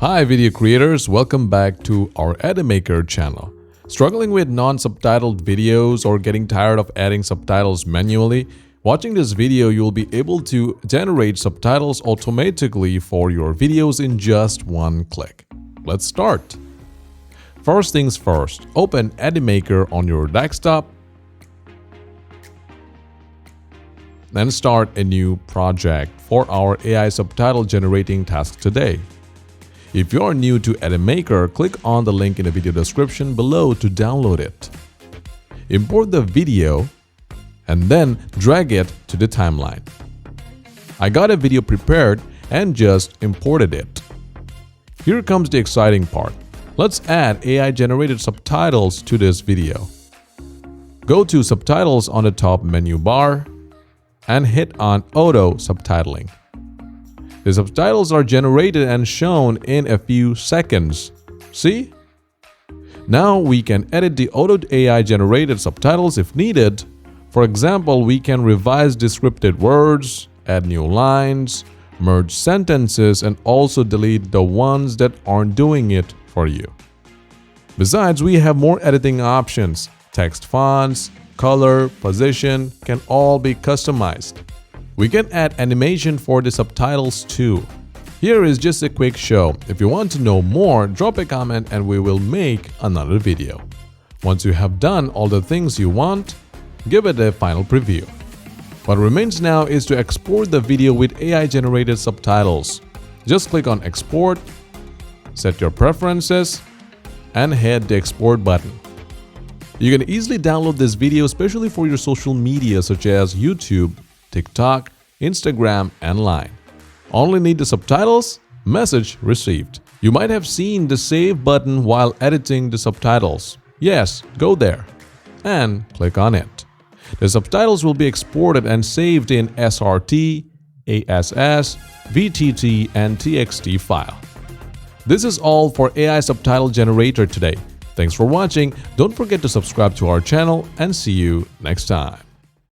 Hi video creators, welcome back to our Edimakor channel. Struggling with non-subtitled videos or getting tired of adding subtitles manually? Watching this video, you'll be able to generate subtitles automatically for your videos in just one click. Let's start. First things first, open Edimakor on your desktop. Then start a new project for our AI subtitle generating task today. If you are new to Edimakor, click on the link in the video description below to download it. Import the video and then drag it to the timeline. I got a video prepared and just imported it. Here comes the exciting part. Let's add AI-generated subtitles to this video. Go to Subtitles on the top menu bar and hit on Auto Subtitling. The subtitles are generated and shown in a few seconds. See? Now we can edit the auto AI generated subtitles if needed. For example, we can revise descriptive words, add new lines, merge sentences, and also delete the ones that aren't doing it for you. Besides, we have more editing options. Text fonts, color, position can all be customized. We can add animation for the subtitles too. Here is just a quick show. If you want to know more, drop a comment and we will make another video. Once you have done all the things you want, give it a final preview. What remains now is to export the video with AI-generated subtitles. Just click on Export, set your preferences, and hit the Export button. You can easily download this video especially for your social media such as YouTube, TikTok, Instagram, and Line. Only need the subtitles? Message received. You might have seen the Save button while editing the subtitles. Yes, go there and click on it. The subtitles will be exported and saved in SRT, ASS, VTT, and TXT file. This is all for AI Subtitle Generator today. Thanks for watching. Don't forget to subscribe to our channel and see you next time.